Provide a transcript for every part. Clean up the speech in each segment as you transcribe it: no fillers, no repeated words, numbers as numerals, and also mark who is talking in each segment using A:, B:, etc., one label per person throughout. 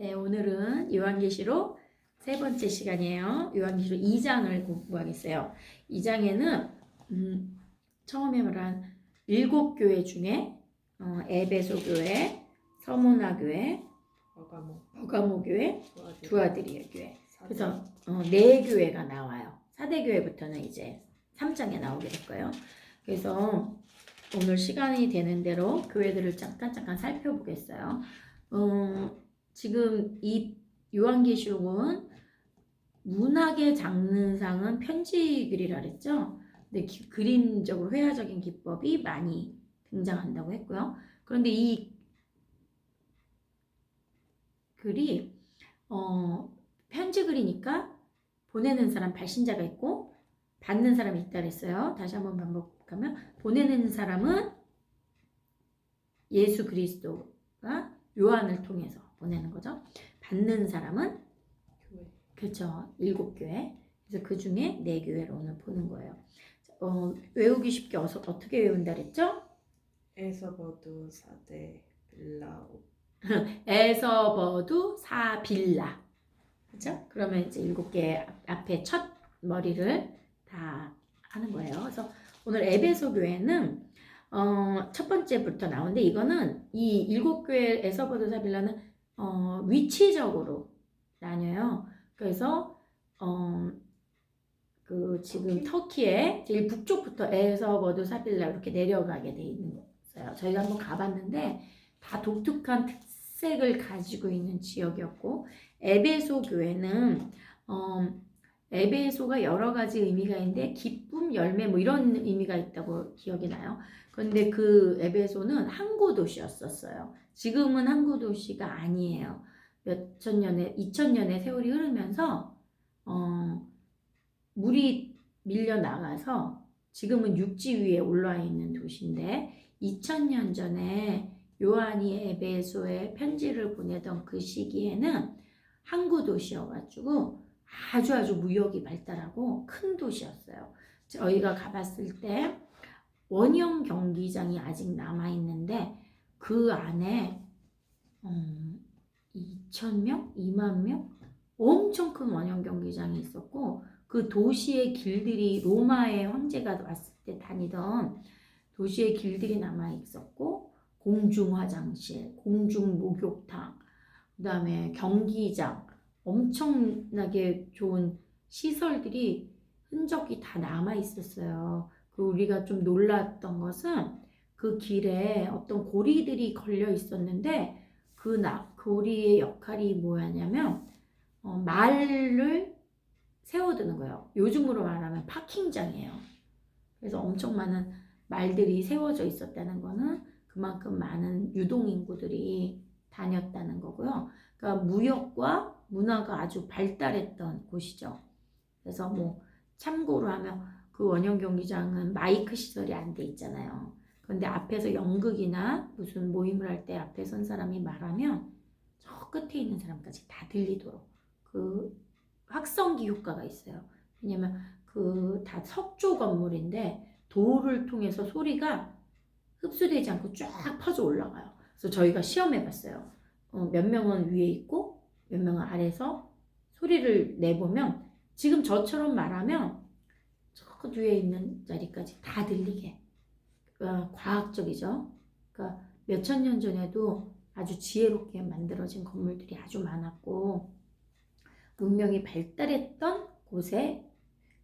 A: 네, 오늘은 요한계시록 세 번째 시간이에요. 요한계시록 2장을 공부하겠어요. 2장에는 처음에 말한 7교회 중에 에베소 교회, 서모나 교회, 버가모 교회, 두아드리아 교회. 그래서 4교회가 나와요. 4대 교회부터는 이제 3장에 나오게 될 거예요. 그래서 오늘 시간이 되는 대로 교회들을 잠깐 살펴보겠어요. 지금 이 요한계시록은 문학의 장르상은 편지글이라 그랬죠. 근데 그림적으로 회화적인 기법이 많이 등장한다고 했고요. 그런데 이 글이 편지글이니까 보내는 사람 발신자가 있고 받는 사람이 있다 그랬어요. 다시 한번 반복하면 보내는 사람은 예수 그리스도가 요한을 통해서 보내는 거죠. 받는 사람은 교회. 그렇죠. 7교회. 그래서 그 중에 4교회를 오늘 보는 거예요. 외우기 쉽게 어떻게 외운다 그랬죠?
B: 에서버두 사대 빌라오.
A: 에서버두 사빌라. 그렇죠? 그러면 이제 7개 앞에 첫 머리를 다 하는 거예요. 그래서 오늘 에베소 교회는 첫 번째부터 나오는데 이거는 이 7교회 에서버두 사빌라는 위치적으로 나뉘어요. 그래서 그 지금 터키의 제일 북쪽부터 에서버두 사빌라 이렇게 내려가게 돼 있는 거예요. 저희가 한번 가봤는데 다 독특한 특색을 가지고 있는 지역이었고 에베소 교회는 에베소가 여러 가지 의미가 있는데 기쁨, 열매 뭐 이런 의미가 있다고 기억이 나요. 그런데 그 에베소는 항구 도시였었어요. 지금은 항구 도시가 아니에요. 몇천 년의 2000년의 세월이 흐르면서 물이 밀려 나가서 지금은 육지 위에 올라와 있는 도시인데 2000년 전에 요한이 에베소에 편지를 보내던 그 시기에는 항구 도시여가지고 아주 무역이 발달하고 큰 도시였어요. 저희가 가봤을 때 원형 경기장이 아직 남아있는데 그 안에 2,000명? 2만 명? 엄청 큰 원형 경기장이 있었고 그 도시의 길들이 로마의 황제가 왔을 때 다니던 도시의 길들이 남아있었고 공중 화장실, 공중 목욕탕, 그 다음에 경기장 엄청나게 좋은 시설들이 흔적이 다 남아 있었어요. 우리가 좀 놀랐던 것은 그 길에 어떤 고리들이 걸려 있었는데 그 고리의 역할이 뭐였냐면 말을 세워두는 거예요. 요즘으로 말하면 파킹장이에요. 그래서 엄청 많은 말들이 세워져 있었다는 거는 그만큼 많은 유동인구들이 다녔다는 거고요. 그러니까 무역과 문화가 아주 발달했던 곳이죠. 그래서 뭐 참고로 하면 그 원형 경기장은 마이크 시설이 안 돼 있잖아요. 그런데 앞에서 연극이나 무슨 모임을 할 때 앞에 선 사람이 말하면 저 끝에 있는 사람까지 다 들리도록 그 확성기 효과가 있어요. 왜냐면 그 다 석조 건물인데 돌을 통해서 소리가 흡수되지 않고 쫙 퍼져 올라가요. 그래서 저희가 시험해 봤어요. 몇 명은 위에 있고 몇 명은 아래서 소리를 내보면 지금 저처럼 말하면 저 뒤에 있는 자리까지 다 들리게. 그러니까 과학적이죠. 그러니까 몇천 년 전에도 아주 지혜롭게 만들어진 건물들이 아주 많았고 문명이 발달했던 곳에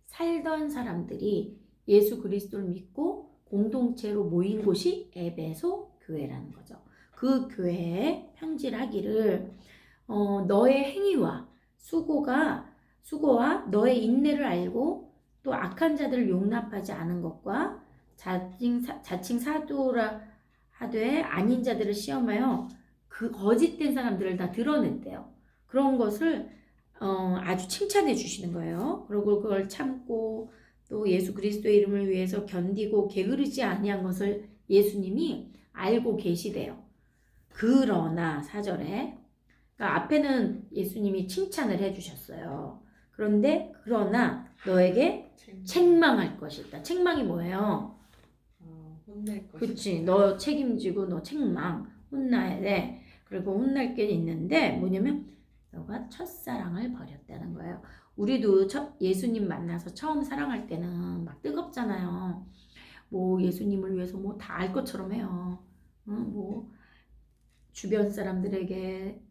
A: 살던 사람들이 예수 그리스도를 믿고 공동체로 모인 곳이 에베소 교회라는 거죠. 그 교회에 편지를 하기를 너의 행위와 수고와 너의 인내를 알고 또 악한 자들을 용납하지 않은 것과 자칭 사도라 하되 아닌 자들을 시험하여 그 거짓된 사람들을 다 드러낸대요. 그런 것을 아주 칭찬해 주시는 거예요. 그리고 그걸 참고 또 예수 그리스도의 이름을 위해서 견디고 게으르지 아니한 것을 예수님이 알고 계시대요. 그러나 4절에 그러니까 앞에는 예수님이 칭찬을 해주셨어요. 그런데 그러나 너에게 책망할 것이다. 책망이 뭐예요?
B: 혼낼 것이다.
A: 그치. 너 책임지고 너 책망 혼나야 돼. 그리고 혼날 게 있는데 뭐냐면 너가 첫사랑을 버렸다는 거예요. 우리도 예수님 만나서 처음 사랑할 때는 막 뜨겁잖아요. 뭐 예수님을 위해서 뭐 다 알 것처럼 해요. 뭐 주변 사람들에게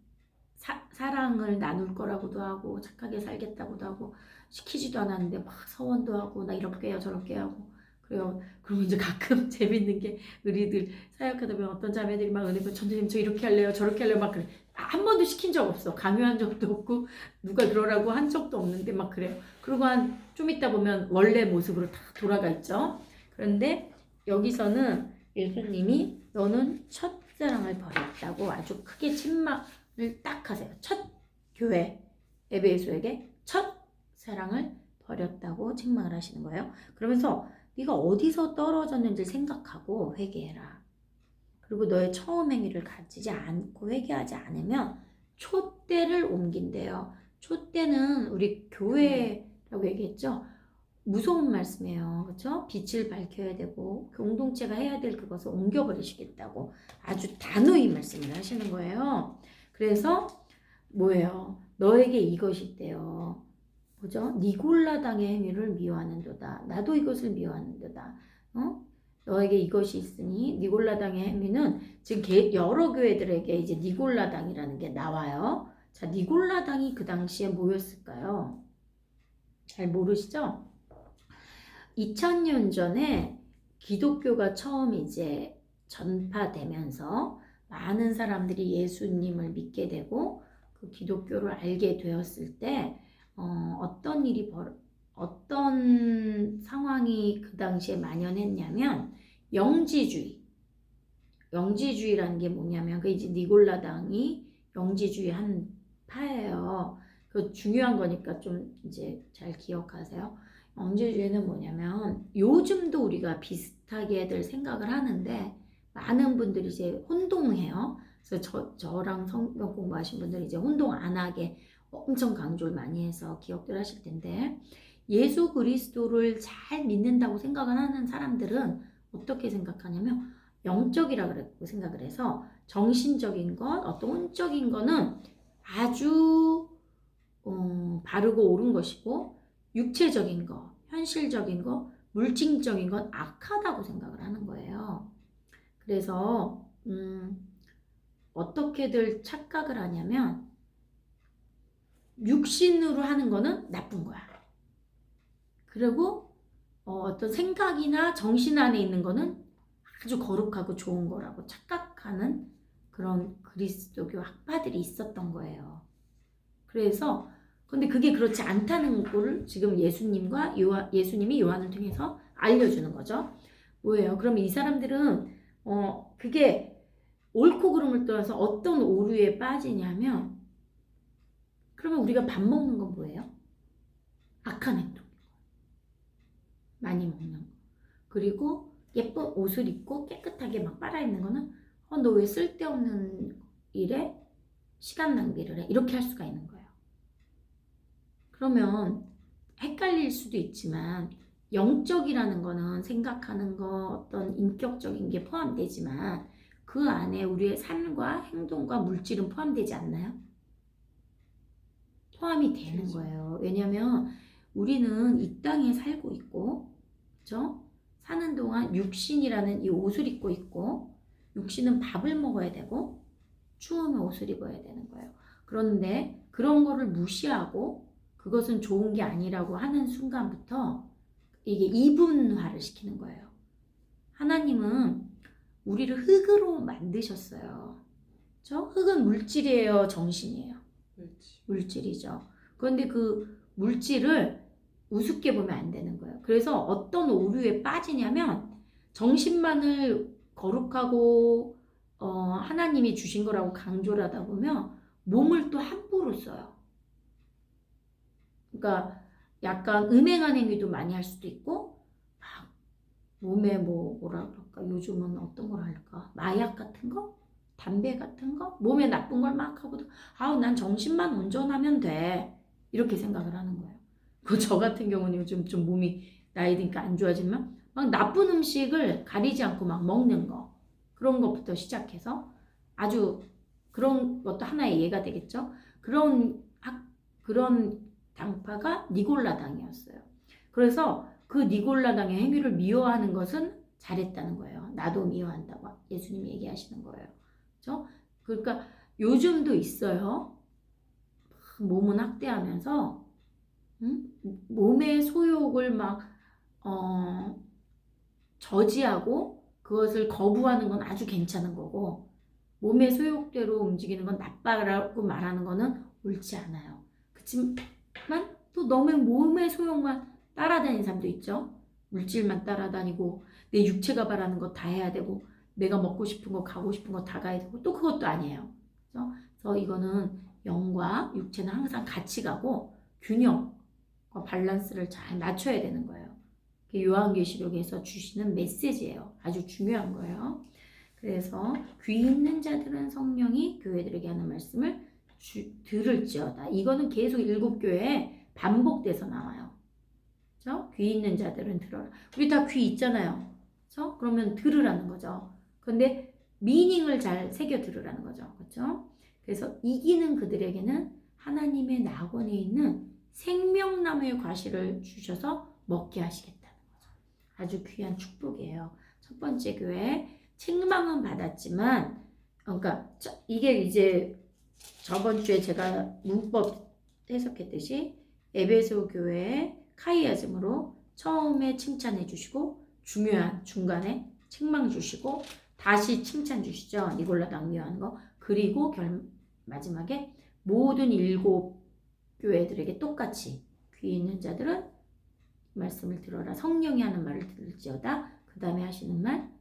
A: 사랑을 나눌 거라고도 하고 착하게 살겠다고도 하고 시키지도 않았는데 막 서원도 하고 나 이렇게 해요 저렇게 하고 그래요. 그리고 이제 가끔 재밌는 게 우리들 사역하다 보면 어떤 자매들이 막 은혜가 전도님 저 이렇게 할래요 저렇게 할래요 막 그래. 한 번도 시킨 적 없어. 강요한 적도 없고 누가 그러라고 한 적도 없는데 막 그래요. 그리고 한 좀 있다 보면 원래 모습으로 다 돌아가 있죠. 그런데 여기서는 예수님이 너는 첫사랑을 버렸다고 아주 크게 책망을 딱 하세요. 첫 교회 에베소에게 첫사랑을 버렸다고 책망을 하시는 거예요. 그러면서 네가 어디서 떨어졌는지 생각하고 회개해라. 그리고 너의 처음 행위를 가지지 않고 회개하지 않으면 촛대를 옮긴대요. 촛대는 우리 교회라고 얘기했죠. 무서운 말씀이에요. 그렇죠? 빛을 밝혀야 되고 공동체가 해야 될 그것을 옮겨버리시겠다고 아주 단호히 말씀을 하시는 거예요. 그래서 뭐예요? 너에게 이것이 있대요. 뭐죠? 니골라당의 행위를 미워하는도다. 나도 이것을 미워하는도다. 너에게 이것이 있으니 니골라당의 행위는 지금 여러 교회들에게 이제 니골라당이라는 게 나와요. 자, 니골라당이 그 당시에 뭐였을까요? 잘 모르시죠? 2000년 전에 기독교가 처음 이제 전파되면서 많은 사람들이 예수님을 믿게 되고 그 기독교를 알게 되었을 때 어떤 상황이 그 당시에 만연했냐면 영지주의라는 게 뭐냐면 그 이제 니골라당이 영지주의 한 파예요. 그 중요한 거니까 좀 이제 잘 기억하세요. 영지주의는 뭐냐면 요즘도 우리가 비슷하게들 생각을 하는데 많은 분들이 이제 혼동해요. 그래서 저랑 성경 공부하신 분들이 이제 혼동 안 하게 엄청 강조를 많이 해서 기억들 하실 텐데 예수 그리스도를 잘 믿는다고 생각을 하는 사람들은 어떻게 생각하냐면 영적이라 그랬고 생각을 해서 정신적인 것, 어떤 혼적인 거는 아주 바르고 옳은 것이고 육체적인 거, 현실적인 거, 물질적인 건 악하다고 생각을 하는 거예요. 그래서 어떻게들 착각을 하냐면 육신으로 하는 거는 나쁜 거야. 그리고 어떤 생각이나 정신 안에 있는 거는 아주 거룩하고 좋은 거라고 착각하는 그런 그리스도교 학파들이 있었던 거예요. 그래서 근데 그게 그렇지 않다는 걸 지금 예수님이 요한을 통해서 알려주는 거죠. 뭐예요? 그럼 이 사람들은 그게 옳고 그름을 떠나서 어떤 오류에 빠지냐면 그러면 우리가 밥 먹는 건 뭐예요? 악한 행동. 많이 먹는 거. 그리고 예쁜 옷을 입고 깨끗하게 막 빨아입는 거는 너 왜 쓸데없는 일에 시간 낭비를 해? 이렇게 할 수가 있는 거예요. 그러면 헷갈릴 수도 있지만 영적이라는 거는 생각하는 거 어떤 인격적인 게 포함되지만 그 안에 우리의 삶과 행동과 물질은 포함되지 않나요? 포함이 되는 거예요. 왜냐하면 우리는 이 땅에 살고 있고 그렇죠? 사는 동안 육신이라는 이 옷을 입고 있고 육신은 밥을 먹어야 되고 추우면 옷을 입어야 되는 거예요. 그런데 그런 거를 무시하고 그것은 좋은 게 아니라고 하는 순간부터 이게 이분화를 시키는 거예요. 하나님은 우리를 흙으로 만드셨어요. 그렇죠? 흙은 물질이에요, 정신이에요? 물질이죠. 그런데 그 물질을 우습게 보면 안 되는 거예요. 그래서 어떤 오류에 빠지냐면 정신만을 거룩하고 하나님이 주신 거라고 강조를 하다 보면 몸을 또 함부로 써요. 그러니까 약간 음행한 행위도 많이 할 수도 있고 막 몸에 뭐라 그럴까 요즘은 어떤 걸 할까 마약 같은 거 담배 같은 거 몸에 나쁜 걸 막 하고도 난 정신만 온전하면 돼 이렇게 생각을 하는 거예요. 저 같은 경우는 요즘 좀 몸이 나이 드니까 안 좋아지면 막 나쁜 음식을 가리지 않고 막 먹는 거 그런 것부터 시작해서 아주 그런 것도 하나의 예가 되겠죠. 그런 당파가 니골라당이었어요. 그래서 그 니골라당의 행위를 미워하는 것은 잘했다는 거예요. 나도 미워한다고 예수님이 얘기하시는 거예요. 그렇죠? 그러니까 요즘도 있어요. 몸은 학대하면서 몸의 소욕을 막 저지하고 그것을 거부하는 건 아주 괜찮은 거고, 몸의 소욕대로 움직이는 건 나빠라고 말하는 거는 옳지 않아요. 그렇지만 또 너무 몸의 소욕만 따라다니는 사람도 있죠. 물질만 따라다니고 내 육체가 바라는 거 다 해야 되고 내가 먹고 싶은 거 가고 싶은 거 다 가야 되고 또 그것도 아니에요. 그래서 이거는 영과 육체는 항상 같이 가고 균형과 밸런스를 잘 맞춰야 되는 거예요. 요한계시록에서 주시는 메시지예요. 아주 중요한 거예요. 그래서 귀 있는 자들은 성령이 교회들에게 하는 말씀을 들을지어다. 이거는 계속 7교회에 반복돼서 나와요. 그렇죠? 귀 있는 자들은 들어라. 우리 다 귀 있잖아요. 그렇죠? 그러면 들으라는 거죠. 그런데 미닝을 잘 새겨 들으라는 거죠. 그렇죠? 그래서 이기는 그들에게는 하나님의 낙원에 있는 생명나무의 과실을 주셔서 먹게 하시겠다는 거죠. 아주 귀한 축복이에요. 첫 번째 교회 책망은 받았지만, 그러니까 이게 이제 저번 주에 제가 문법 해석했듯이 에베소 교회의 카이아즘으로 처음에 칭찬해 주시고 중요한 중간에 책망 주시고 다시 칭찬 주시죠. 니골라당 미워하는 거. 그리고 마지막에 모든 7 교회들에게 똑같이 귀 있는 자들은 말씀을 들어라. 성령이 하는 말을 들을지어다. 그 다음에 하시는 말,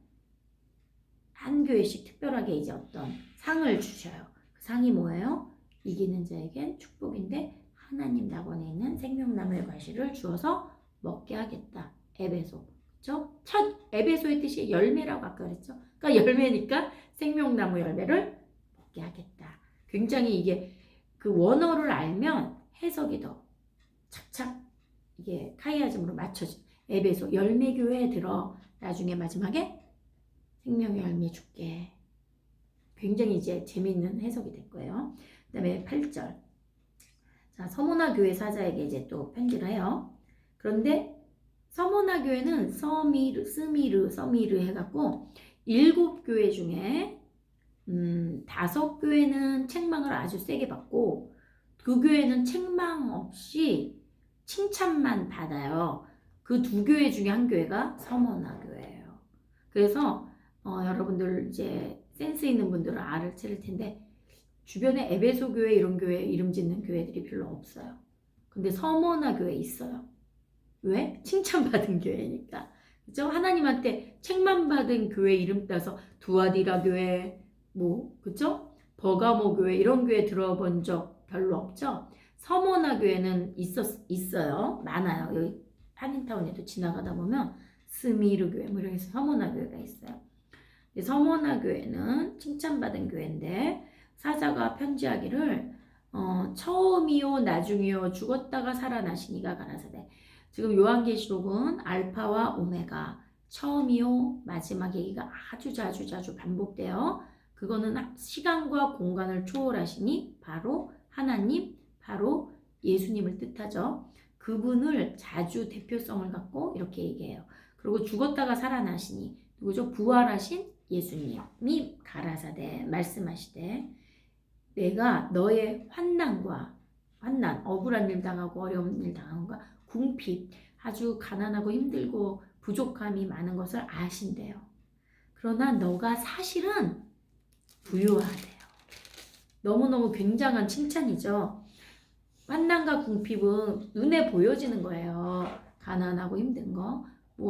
A: 한 교회씩 특별하게 이제 어떤 상을 주셔요. 그 상이 뭐예요? 이기는 자에겐 축복인데 하나님 낙원에 있는 생명나무의 과실을 주어서 먹게 하겠다. 에베소. 그렇죠? 첫 에베소의 뜻이 열매라고 아까 그랬죠. 그러니까 열매니까 생명나무 열매를 먹게 하겠다. 굉장히 이게 그 원어를 알면 해석이 더 착착 이게 카이아즘으로 맞춰져. 에베소 열매교회에 들어. 나중에 마지막에 생명의 열매 줄게. 굉장히 이제 재미있는 해석이 될 거예요. 그 다음에 8절. 자, 서모나 교회 사자에게 이제 또 편지를 해요. 그런데 서모나 교회는 서미르 해갖고 7 교회 중에 5 교회는 책망을 아주 세게 받고 2 교회는 책망 없이 칭찬만 받아요. 그 2 교회 중에 한 교회가 서모나 교회예요. 그래서 여러분들 이제 센스 있는 분들은 알을 치를 텐데 주변에 에베소 교회 이런 교회 이름 짓는 교회들이 별로 없어요. 근데 서모나 교회 있어요. 왜? 칭찬받은 교회니까. 그죠? 하나님한테 책만 받은 교회 이름 따서 두아디라 교회, 그죠? 버가모 교회 이런 교회 들어본 적 별로 없죠? 서모나 교회는 있어요. 많아요. 여기 한인타운에도 지나가다 보면 스미르 교회 이런 해서 서모나 교회가 있어요. 서모나 교회는 칭찬받은 교회인데 사자가 편지하기를 처음이요 나중이요 죽었다가 살아나시니가 가라사대. 지금 요한계시록은 알파와 오메가 처음이요 마지막 얘기가 아주 자주 반복돼요. 그거는 시간과 공간을 초월하시니 바로 하나님, 바로 예수님을 뜻하죠. 그분을 자주 대표성을 갖고 이렇게 얘기해요. 그리고 죽었다가 살아나시니 누구죠? 부활하신 예수님이 가라사대 말씀하시되 내가 너의 환난, 억울한 일 당하고 어려운 일 당한 것과 궁핍, 아주 가난하고 힘들고 부족함이 많은 것을 아신대요. 그러나 너가 사실은 부유하대요. 너무너무 굉장한 칭찬이죠. 환난과 궁핍은 눈에 보여지는 거예요. 가난하고 힘든 거.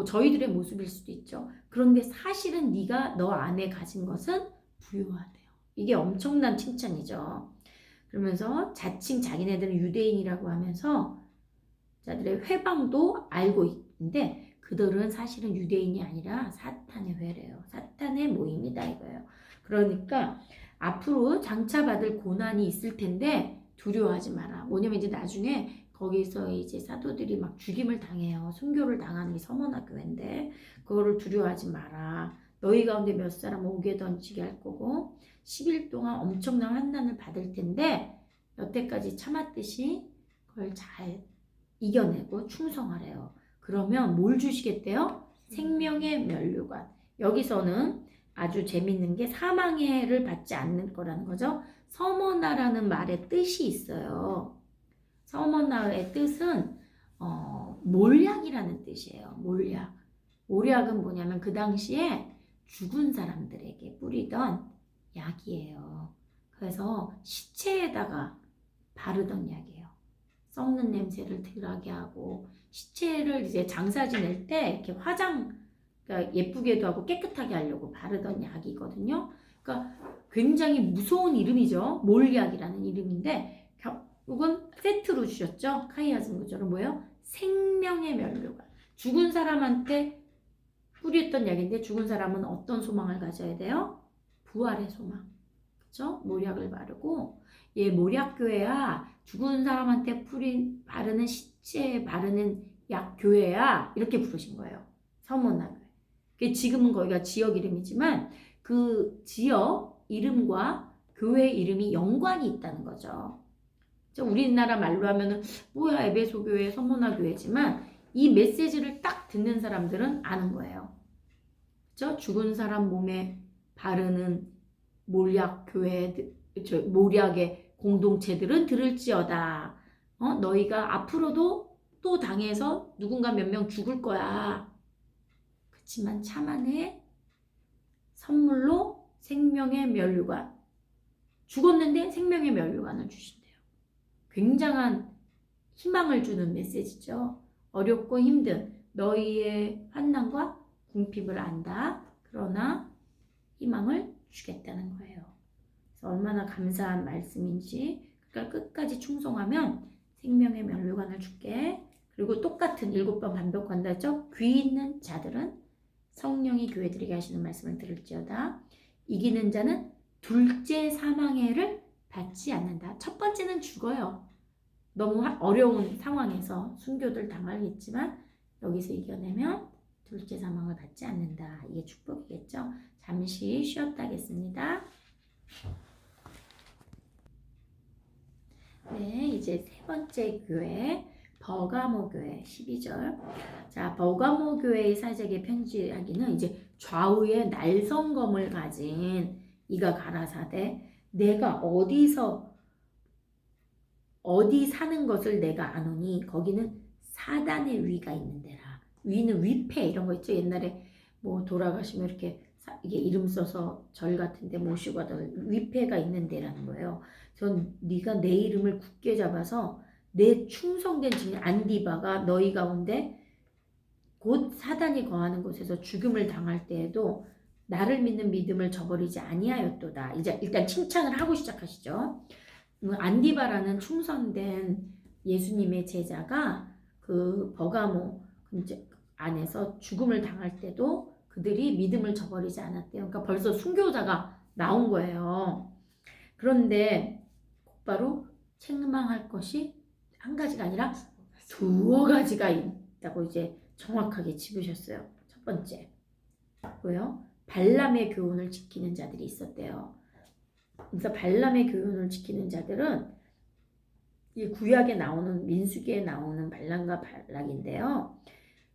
A: 저희들의 모습일 수도 있죠. 그런데 사실은 네가 너 안에 가진 것은 부유하대요. 이게 엄청난 칭찬이죠. 그러면서 자칭 자기네들은 유대인이라고 하면서 자들의 회방도 알고 있는데 그들은 사실은 유대인이 아니라 사탄의 회래요. 사탄의 모임이다 이거예요. 그러니까 앞으로 장차 받을 고난이 있을 텐데 두려워하지 마라. 뭐냐면 이제 나중에 거기서 이제 사도들이 막 죽임을 당해요. 순교를 당하는 게 서머나 교회인데 그거를 두려워하지 마라. 너희 가운데 몇 사람 옥에 던지게 할 거고 10일 동안 엄청난 환난을 받을 텐데 여태까지 참았듯이 그걸 잘 이겨내고 충성하래요. 그러면 뭘 주시겠대요? 생명의 면류관. 여기서는 아주 재밌는 게 사망의 해를 받지 않는 거라는 거죠. 서머나라는 말의 뜻이 있어요. 서머나의 뜻은 몰약이라는 뜻이에요. 몰약. 몰약은 뭐냐면 그 당시에 죽은 사람들에게 뿌리던 약이에요. 그래서 시체에다가 바르던 약이에요. 썩는 냄새를 덜하게 하고 시체를 이제 장사 지낼 때 이렇게 그러니까 예쁘게도 하고 깨끗하게 하려고 바르던 약이거든요. 그러니까 굉장히 무서운 이름이죠. 몰약이라는 이름인데 결국은 세트로 주셨죠. 카이아즘 그처럼 뭐예요? 생명의 면류관. 죽은 사람한테 뿌렸던 약인데 죽은 사람은 어떤 소망을 가져야 돼요? 부활의 소망. 그렇죠? 몰약을 바르고 얘 몰약교회야 죽은 사람한테 바르는 시체에 바르는 약교회야 이렇게 부르신 거예요. 서문화교회. 지금은 거기가 지역 이름이지만 그 지역 이름과 교회 이름이 연관이 있다는 거죠. 우리나라 말로 하면은 뭐야 에베소 교회, 서문화 교회지만 이 메시지를 딱 듣는 사람들은 아는 거예요. 그렇죠? 죽은 사람 몸에 바르는 몰약 교회, 몰약의 공동체들은 들을지어다. 너희가 앞으로도 또 당해서 누군가 몇 명 죽을 거야. 그렇지만 참아내 선물로 생명의 면류관. 죽었는데 생명의 면류관을 주신대요. 굉장한 희망을 주는 메시지죠. 어렵고 힘든 너희의 환난과 궁핍을 안다. 그러나 희망을 주겠다는 거예요. 그래서 얼마나 감사한 말씀인지 그러니까 끝까지 충성하면 생명의 면류관을 줄게. 그리고 똑같은 7번 반복한다 했죠. 귀 있는 자들은 성령이 교회들에게 하시는 말씀을 들을지어다. 이기는 자는 둘째 사망해를 받지 않는다. 첫 번째는 죽어요. 너무 어려운 상황에서 순교들 당하겠지만 여기서 이겨내면 둘째 사망을 받지 않는다. 이게 축복이겠죠. 잠시 쉬었다 하겠습니다. 네, 이제 세 번째 교회 버가모 교회 12절. 자, 버가모 교회의 사제에게 편지하기는 이제 좌우에 날성검을 가진 이가 가라사대 내가 어디 사는 것을 내가 아노니 거기는 사단의 위가 있는 데라. 위는 위패 이런 거 있죠. 옛날에 뭐 돌아가시면 이렇게 이게 이름 써서 절 같은데 모시고 하던 위패가 있는 데라는 거예요. 전 네가 내 이름을 굳게 잡아서 내 충성된 증인 안디바가 너희 가운데 곧 사단이 거하는 곳에서 죽음을 당할 때에도 나를 믿는 믿음을 저버리지 아니하였도다. 이제 일단 칭찬을 하고 시작하시죠. 안디바라는 충성된 예수님의 제자가 그 버가모 안에서 죽음을 당할 때도 그들이 믿음을 저버리지 않았대요. 그러니까 벌써 순교자가 나온 거예요. 그런데 곧바로 책망할 것이 한 가지가 아니라 두어 가지가 있다고 이제 정확하게 짚으셨어요. 첫 번째, 뭐요? 발람의 교훈을 지키는 자들이 있었대요. 그래서 발람의 교훈을 지키는 자들은 이 구약에 나오는 민수기에 나오는 발람과 발락인데요.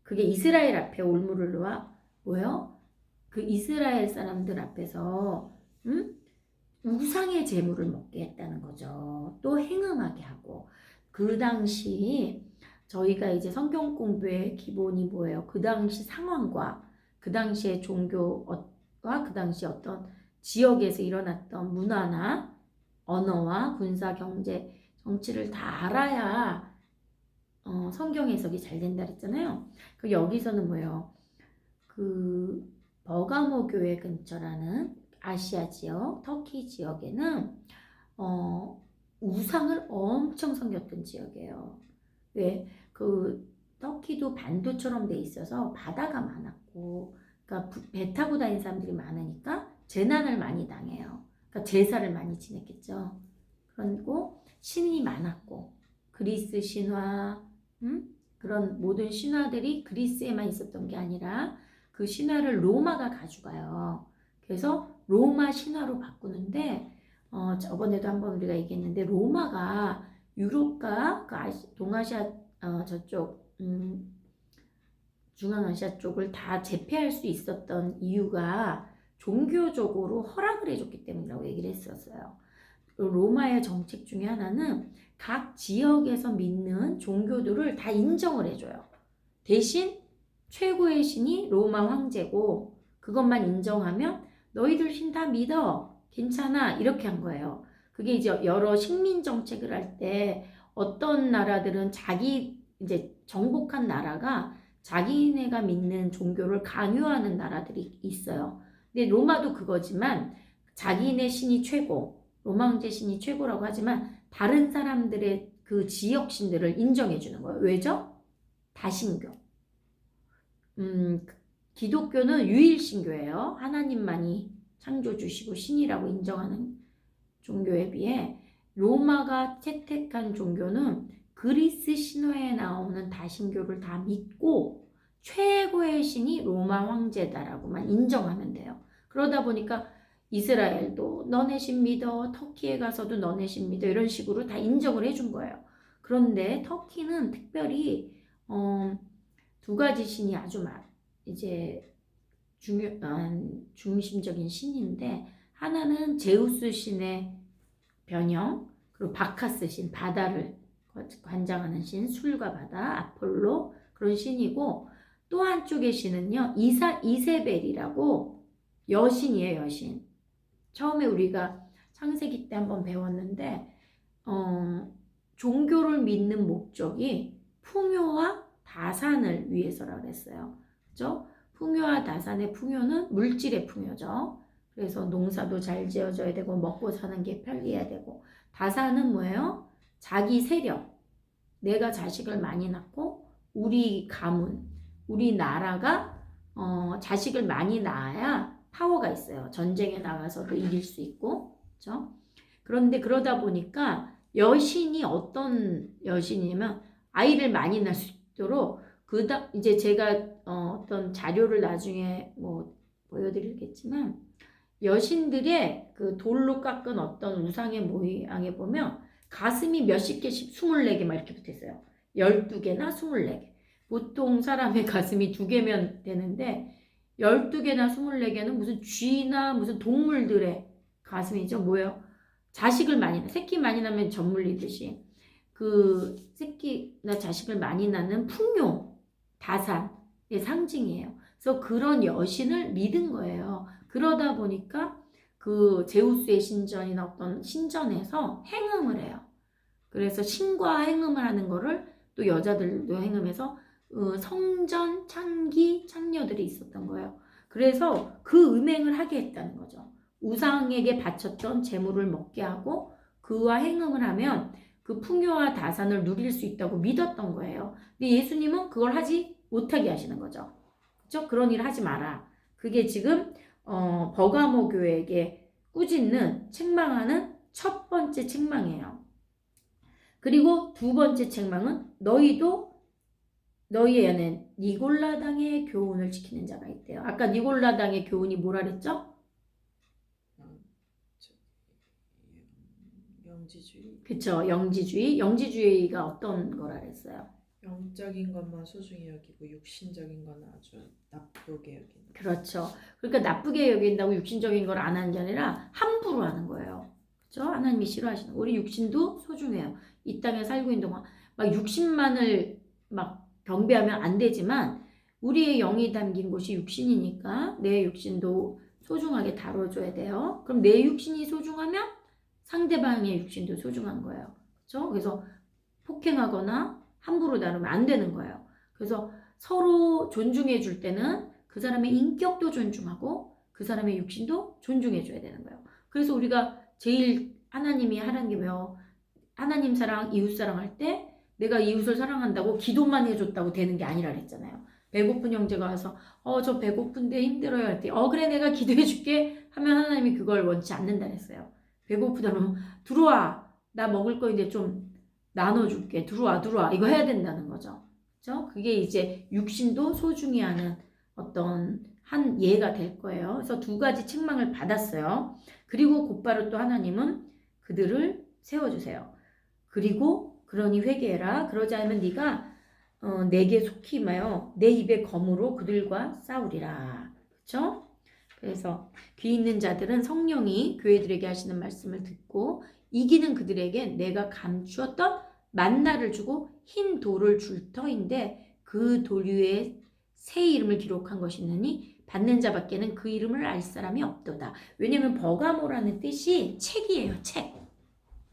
A: 그게 이스라엘 앞에 올무를 놓아 뭐요? 그 이스라엘 사람들 앞에서 우상의 제물을 먹게 했다는 거죠. 또 행음하게 하고 그 당시 저희가 이제 성경 공부의 기본이 뭐예요? 그 당시 상황과 그 당시의 종교와 그 당시 어떤 지역에서 일어났던 문화나 언어와 군사, 경제, 정치를 다 알아야 성경 해석이 잘 된다 그랬잖아요. 그 여기서는 뭐예요? 그 버가모 교회 근처라는 아시아 지역, 터키 지역에는 우상을 엄청 섬겼던 지역이에요. 왜? 그 터키도 반도처럼 돼 있어서 바다가 많았고, 그러니까 배 타고 다니는 사람들이 많으니까 재난을 많이 당해요. 그러니까 제사를 많이 지냈겠죠. 그리고 신이 많았고, 그리스 신화, 그런 모든 신화들이 그리스에만 있었던 게 아니라 그 신화를 로마가 가져가요. 그래서 로마 신화로 바꾸는데 저번에도 한번 우리가 얘기했는데 로마가 유럽과 그 동아시아 저쪽 중앙아시아 쪽을 다 제패할 수 있었던 이유가 종교적으로 허락을 해줬기 때문이라고 얘기를 했었어요. 로마의 정책 중에 하나는 각 지역에서 믿는 종교들을 다 인정을 해줘요. 대신 최고의 신이 로마 황제고 그것만 인정하면 너희들 신 다 믿어. 괜찮아. 이렇게 한 거예요. 그게 이제 여러 식민 정책을 할 때 어떤 나라들은 자기 이제 정복한 나라가 자기네가 믿는 종교를 강요하는 나라들이 있어요. 근데 로마도 그거지만 자기네 신이 최고, 로마 황제 신이 최고라고 하지만 다른 사람들의 그 지역 신들을 인정해 주는 거예요. 왜죠? 다신교. 기독교는 유일신교예요. 하나님만이 창조주시고 신이라고 인정하는 종교에 비해 로마가 채택한 종교는 그리스 신화에 나오는 다신교를 다 믿고 최고의 신이 로마 황제다라고만 인정하면 돼요. 그러다 보니까 이스라엘도 너네 신 믿어, 터키에 가서도 너네 신 믿어 이런 식으로 다 인정을 해준 거예요. 그런데 터키는 특별히 두 가지 신이 아주 이제 중요한 중심적인 신인데 하나는 제우스 신의 변형, 그리고 바카스 신, 바다를 관장하는 신, 술과 바다, 아폴로 그런 신이고 또 한쪽의 신은요 이세벨이라고 여신이에요. 여신. 처음에 우리가 창세기 때 한번 배웠는데 종교를 믿는 목적이 풍요와 다산을 위해서라고 했어요. 그죠? 풍요와 다산의 풍요는 물질의 풍요죠. 그래서 농사도 잘 지어져야 되고 먹고 사는 게 편리해야 되고 다산은 뭐예요? 자기 세력, 내가 자식을 많이 낳고 우리 가문, 우리 나라가 자식을 많이 낳아야 파워가 있어요. 전쟁에 나가서도 이길 수 있고 그렇죠? 그런데 그러다 보니까 여신이 어떤 여신이냐면 아이를 많이 낳을 수 있도록 이제 제가 어떤 자료를 나중에 뭐 보여드리겠지만 여신들의 그 돌로 깎은 어떤 우상의 모양에 보면 가슴이 몇십 개씩 24개 막 이렇게 붙어 있어요. 12개나 24개. 보통 사람의 가슴이 2개면 되는데 12개나 24개는 무슨 쥐나 무슨 동물들의 가슴이죠. 뭐예요? 자식을 많이 새끼 많이 낳으면 젖 물리듯이 그 새끼나 자식을 많이 낳는 풍요, 다산의 상징이에요. 그래서 그런 여신을 믿은 거예요. 그러다 보니까 그 제우스의 신전이나 어떤 신전에서 행음을 해요. 그래서 신과 행음을 하는 거를 또 여자들도 행음해서 성전 창기 창녀들이 있었던 거예요. 그래서 그 음행을 하게 했다는 거죠. 우상에게 바쳤던 재물을 먹게 하고 그와 행음을 하면 그 풍요와 다산을 누릴 수 있다고 믿었던 거예요. 근데 예수님은 그걸 하지 못하게 하시는 거죠. 그렇죠? 그런 일 하지 마라. 그게 지금 버가모 교회에게 꾸짖는 책망하는 첫 번째 책망이에요. 그리고 두 번째 책망은 너희 안에 니골라당의 교훈을 지키는 자가 있대요. 아까 니골라당의 교훈이 뭐라 그랬죠?
B: 영지주의.
A: 그쵸. 영지주의. 영지주의가 어떤 거라 그랬어요?
B: 영적인 것만 소중히 여기고 육신적인 건 아주 나쁘게 여기는.
A: 그렇죠. 그러니까 나쁘게 여긴다고 육신적인 걸 안 하는 게 아니라 함부로 하는 거예요. 그렇죠? 하나님이 싫어하시는 우리 육신도 소중해요. 이 땅에 살고 있는 동안 막 육신만을 막 경배하면 안 되지만 우리의 영이 담긴 곳이 육신이니까 내 육신도 소중하게 다뤄줘야 돼요. 그럼 내 육신이 소중하면 상대방의 육신도 소중한 거예요. 그렇죠? 그래서 폭행하거나 함부로 다루면 안 되는 거예요. 그래서 서로 존중해 줄 때는 그 사람의 인격도 존중하고 그 사람의 육신도 존중해 줘야 되는 거예요. 그래서 우리가 제일 하나님이 하라는 게 뭐예요? 하나님 사랑, 이웃 사랑할 때 내가 이웃을 사랑한다고 기도만 해줬다고 되는 게 아니라 그랬잖아요. 배고픈 형제가 와서 저 배고픈데 힘들어요 할 때 그래 내가 기도해 줄게 하면 하나님이 그걸 원치 않는다 그랬어요. 배고프다 그러면 들어와 나 먹을 거인데 좀 나눠줄게 들어와 이거 해야 된다는 거죠. 그죠? 그게 이제 육신도 소중히 하는 어떤 한 예가 될 거예요. 그래서 두 가지 책망을 받았어요. 그리고 곧바로 또 하나님은 그들을 세워주세요. 그리고 그러니 회개해라. 그러지 않으면 네가 내게 속히 임하여 내 입의 검으로 그들과 싸우리라. 그렇죠? 그래서 귀 있는 자들은 성령이 교회들에게 하시는 말씀을 듣고 이기는 그들에게 내가 감추었던 만나를 주고 흰 돌을 줄 터인데 그 돌 위에 새 이름을 기록한 것이 있느니 받는 자밖에는 그 이름을 알 사람이 없도다. 왜냐하면 버가모라는 뜻이 책이에요. 책.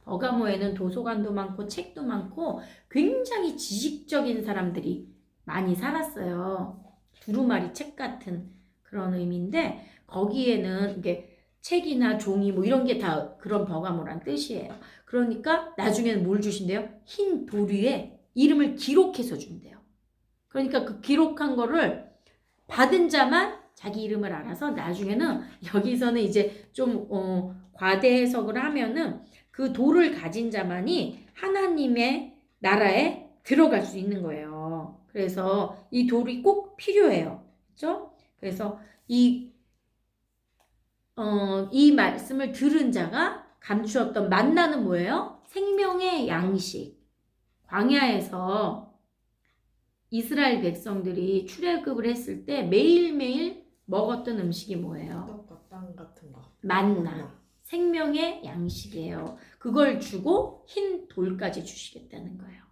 A: 버가모에는 도서관도 많고 책도 많고 굉장히 지식적인 사람들이 많이 살았어요. 두루마리 책 같은 그런 의미인데 거기에는 이게 책이나 종이 뭐 이런 게 다 그런 버가모란 뜻이에요. 그러니까 나중에는 뭘 주신대요? 흰 돌 위에 이름을 기록해서 준대요. 그러니까 그 기록한 거를 받은 자만 자기 이름을 알아서 나중에는 여기서는 이제 좀 과대 해석을 하면은 그 돌을 가진 자만이 하나님의 나라에 들어갈 수 있는 거예요. 그래서 이 돌이 꼭 필요해요. 그렇죠? 그래서 이 말씀을 들은 자가 감추었던 만나는 뭐예요? 생명의 양식. 광야에서 이스라엘 백성들이 출애굽을 했을 때 매일매일 먹었던 음식이 뭐예요?
B: 떡과 빵 같은 거.
A: 만나. 생명의 양식이에요. 그걸 주고 흰 돌까지 주시겠다는 거예요.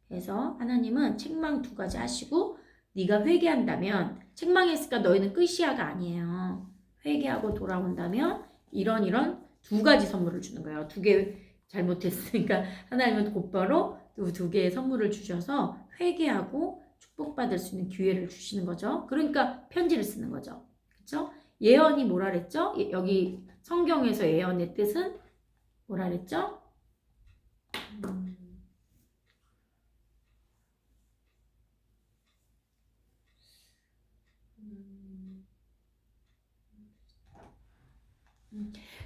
A: 그래서 하나님은 책망 두 가지 하시고 네가 회개한다면 책망했으니까 너희는 끝이야가 아니에요. 회개하고 돌아온다면 이런 두 가지 선물을 주는 거예요. 두 개 잘못했으니까 하나님은 곧바로 두 개의 선물을 주셔서 회개하고 축복받을 수 있는 기회를 주시는 거죠. 그러니까 편지를 쓰는 거죠. 그렇죠? 예언이 뭐라 그랬죠? 여기 성경에서 예언의 뜻은 뭐라 그랬죠?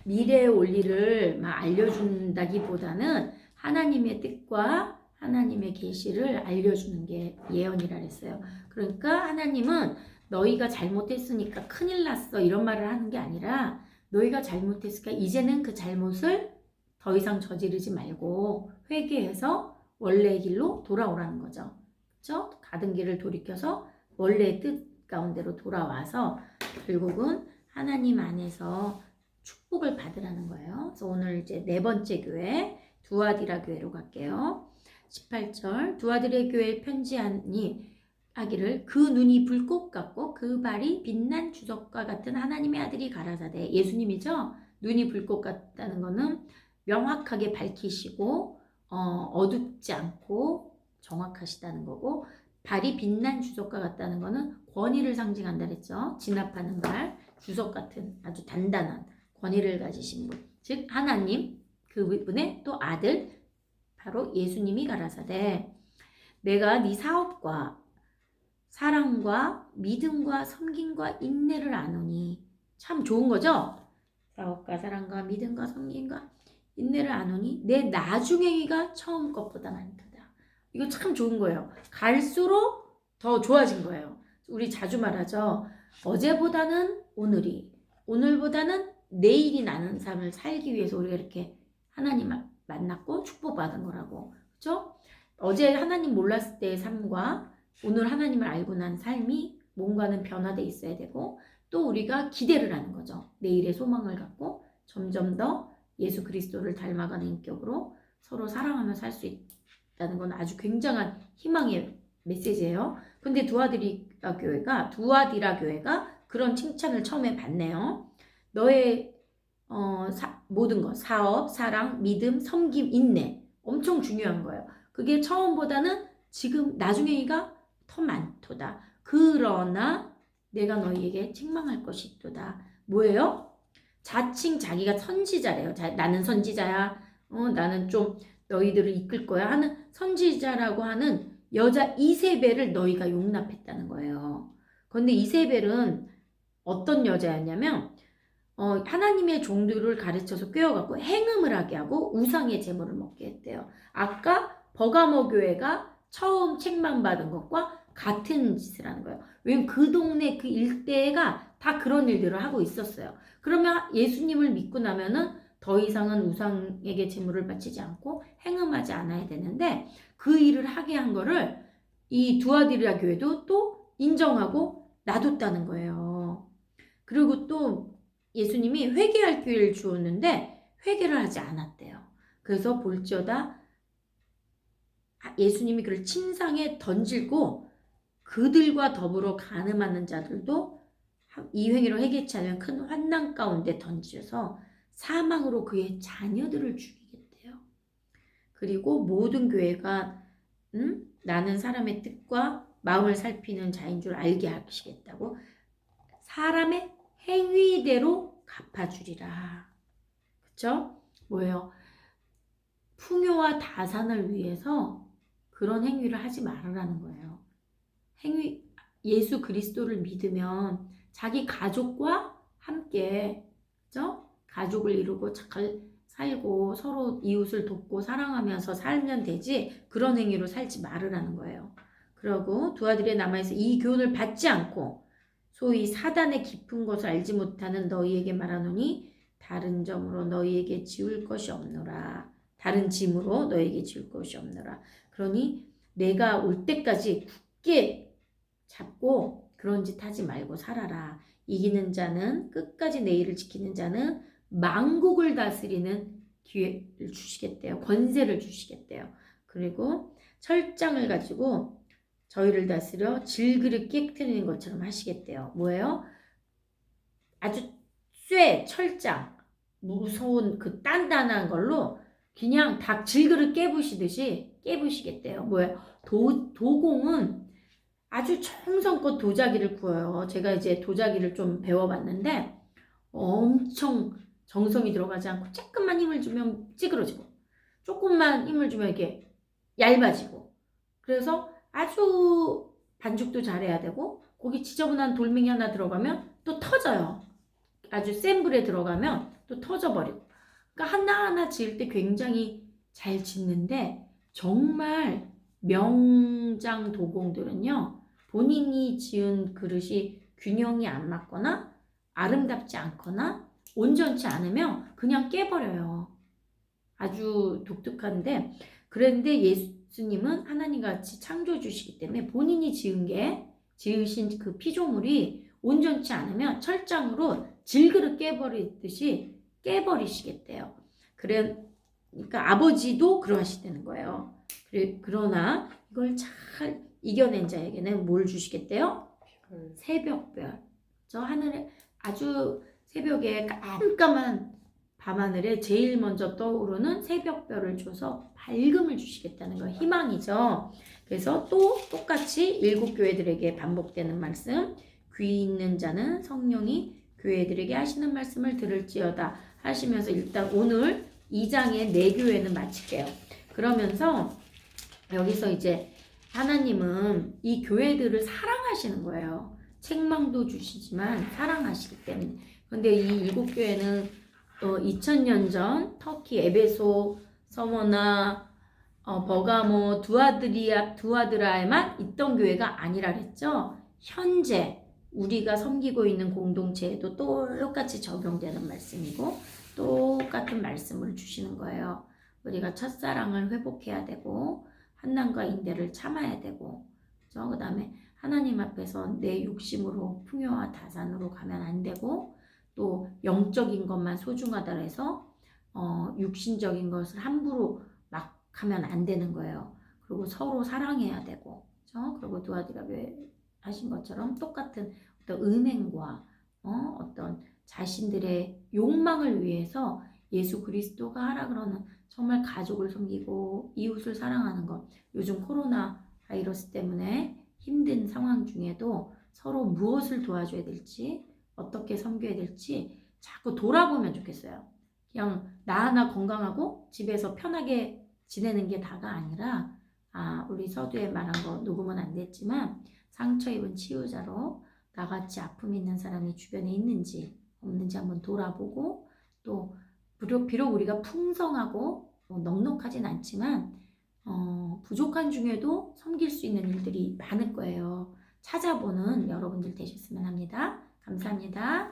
A: 미래의 원리를 막 알려준다기보다는 하나님의 뜻과 하나님의 계시를 알려주는 게 예언이라 그랬어요. 그러니까 하나님은 너희가 잘못했으니까 큰일 났어 이런 말을 하는 게 아니라 너희가 잘못했으니까 이제는 그 잘못을 더 이상 저지르지 말고 회개해서 원래의 길로 돌아오라는 거죠. 그렇죠? 가던 길을 돌이켜서 원래의 뜻 가운데로 돌아와서 결국은 하나님 안에서 축복을 받으라는 거예요. 그래서 오늘 이제 네 번째 교회 두아디라 교회로 갈게요. 18절 두아디라 교회에 편지하니 하기를 그 눈이 불꽃 같고 그 발이 빛난 주석과 같은 하나님의 아들이 가라사대. 예수님이죠. 눈이 불꽃 같다는 거는 명확하게 밝히시고 어둡지 않고 정확하시다는 거고 발이 빛난 주석과 같다는 거는 권위를 상징한다 그랬죠. 진압하는 발, 주석 같은 아주 단단한 권위를 가지신 분, 즉 하나님, 그분의 또 아들 바로 예수님이 가라사대 내가 네 사업과 사랑과 믿음과 섬김과 인내를 아노니. 참 좋은 거죠? 사업과 사랑과 믿음과 섬김과 인내를 아노니 내 나중행위가 처음 것보다 많도다. 이거 참 좋은 거예요. 갈수록 더 좋아진 거예요. 우리 자주 말하죠. 어제보다는 오늘이, 오늘보다는 내일이 나는 삶을 살기 위해서 우리가 이렇게 하나님 만났고 축복받은 거라고. 그렇죠? 어제 하나님 몰랐을 때의 삶과 오늘 하나님을 알고 난 삶이 뭔가는 변화돼 있어야 되고 또 우리가 기대를 하는 거죠. 내일의 소망을 갖고 점점 더 예수 그리스도를 닮아가는 인격으로 서로 사랑하며 살 수 있다는 건 아주 굉장한 희망의 메시지예요. 근데 두아디라 교회가 그런 칭찬을 처음에 받네요. 너의 모든 것, 사업, 사랑, 믿음, 섬김, 인내 엄청 중요한 거예요. 그게 처음보다는 지금 나중에가 더 많도다. 그러나 내가 너희에게 책망할 것이 있도다. 뭐예요? 자칭 자기가 선지자래요. 나는 선지자야. 나는 좀 너희들을 이끌 거야 하는 선지자라고 하는 여자 이세벨을 너희가 용납했다는 거예요. 그런데 이세벨은 어떤 여자였냐면 하나님의 종들을 가르쳐서 꿰어갖고 행음을 하게 하고 우상의 제물을 먹게 했대요. 아까 버가모 교회가 처음 책망받은 것과 같은 짓을 하는 거예요. 왜냐면 그 동네 그 일대가 다 그런 일들을 하고 있었어요. 그러면 예수님을 믿고 나면은 더 이상은 우상에게 제물을 바치지 않고 행음하지 않아야 되는데 그 일을 하게 한 거를 이 두아디라 교회도 또 인정하고 놔뒀다는 거예요. 그리고 또 예수님이 회개할 기회를 주었는데 회개를 하지 않았대요. 그래서 볼지어다 예수님이 그를 침상에 던지고 그들과 더불어 간음하는 자들도 이 행위로 회개치 않으면 큰 환난 가운데 던져서 사망으로 그의 자녀들을 죽이겠대요. 그리고 모든 교회가 나는 사람의 뜻과 마음을 살피는 자인 줄 알게 하시겠다고 사람의 행위대로 갚아주리라. 그쵸? 뭐예요? 풍요와 다산을 위해서 그런 행위를 하지 말으라는 거예요. 예수 그리스도를 믿으면 자기 가족과 함께, 그죠? 가족을 이루고 잘 살고 서로 이웃을 돕고 사랑하면서 살면 되지 그런 행위로 살지 말으라는 거예요. 그리고 두 아들의 남아있어 이 교훈을 받지 않고 소위 사단의 깊은 것을 알지 못하는 너희에게 말하노니 다른 점으로 너희에게 지울 것이 없노라. 다른 짐으로 너희에게 지울 것이 없노라. 그러니 내가 올 때까지 굳게 잡고 그런 짓 하지 말고 살아라. 이기는 자는 끝까지 내 일을 지키는 자는 만국을 다스리는 기회를 주시겠대요. 권세를 주시겠대요. 그리고 철장을 가지고 저희를 다스려 질그릇 깨트리는 것처럼 하시겠대요. 뭐예요? 아주 철장, 무서운 그 단단한 걸로 그냥 닭 질그릇 깨부시듯이 깨부시겠대요. 뭐예요? 도공은 아주 정성껏 도자기를 구워요. 제가 이제 도자기를 좀 배워봤는데 엄청 정성이 들어가지 않고 조금만 힘을 주면 찌그러지고 조금만 힘을 주면 이렇게 얇아지고 그래서 아주 반죽도 잘해야 되고 거기 지저분한 돌멩이 하나 들어가면 또 터져요. 아주 센 불에 들어가면 또 터져버리고 그러니까 하나하나 지을 때 굉장히 잘 짓는데 정말 명장 도공들은요 본인이 지은 그릇이 균형이 안 맞거나 아름답지 않거나 온전치 않으면 그냥 깨버려요. 아주 독특한데 그런데 예수님은 하나님같이 창조주시기 때문에 본인이 지으신 그 피조물이 온전치 않으면 철장으로 질그릇 깨버리듯이 깨버리시겠대요. 그러니까 아버지도 그러하시다는 거예요. 그러나 이걸 잘 이겨낸 자에게는 뭘 주시겠대요? 새벽별. 저 하늘에 아주 새벽에 깜깜한 밤하늘에 제일 먼저 떠오르는 새벽별을 줘서 밝음을 주시겠다는 거 희망이죠. 그래서 또 똑같이 일곱 교회들에게 반복되는 말씀 귀 있는 자는 성령이 교회들에게 하시는 말씀을 들을지어다 하시면서 일단 오늘 2장의 네 교회는 마칠게요. 그러면서 여기서 이제 하나님은 이 교회들을 사랑하시는 거예요. 책망도 주시지만 사랑하시기 때문에. 근데 이 일곱 교회는 2000년 전 터키 에베소, 서머나, 버가모, 두아드라에만 있던 교회가 아니라 그랬죠. 현재 우리가 섬기고 있는 공동체에도 똑같이 적용되는 말씀이고 똑같은 말씀을 주시는 거예요. 우리가 첫사랑을 회복해야 되고 환난과 인대를 참아야 되고 그 다음에 하나님 앞에서 내 욕심으로 풍요와 다산으로 가면 안 되고 또 영적인 것만 소중하다 해서 육신적인 것을 함부로 막 하면 안 되는 거예요. 그리고 서로 사랑해야 되고 그리고 두아디라에 하신 것처럼 똑같은 어떤 은행과 어떤 자신들의 욕망을 위해서 예수 그리스도가 하라 그러는 정말 가족을 섬기고 이웃을 사랑하는 것. 요즘 코로나 바이러스 때문에 힘든 상황 중에도 서로 무엇을 도와줘야 될지 어떻게 섬겨야 될지 자꾸 돌아보면 좋겠어요. 그냥 나 하나 건강하고 집에서 편하게 지내는 게 다가 아니라 우리 서두에 말한 거 녹음은 안 됐지만 상처 입은 치유자로 나같이 아픔 있는 사람이 주변에 있는지 없는지 한번 돌아보고 또 비록 우리가 풍성하고 넉넉하진 않지만 부족한 중에도 섬길 수 있는 일들이 많을 거예요. 찾아보는 여러분들 되셨으면 합니다. 감사합니다.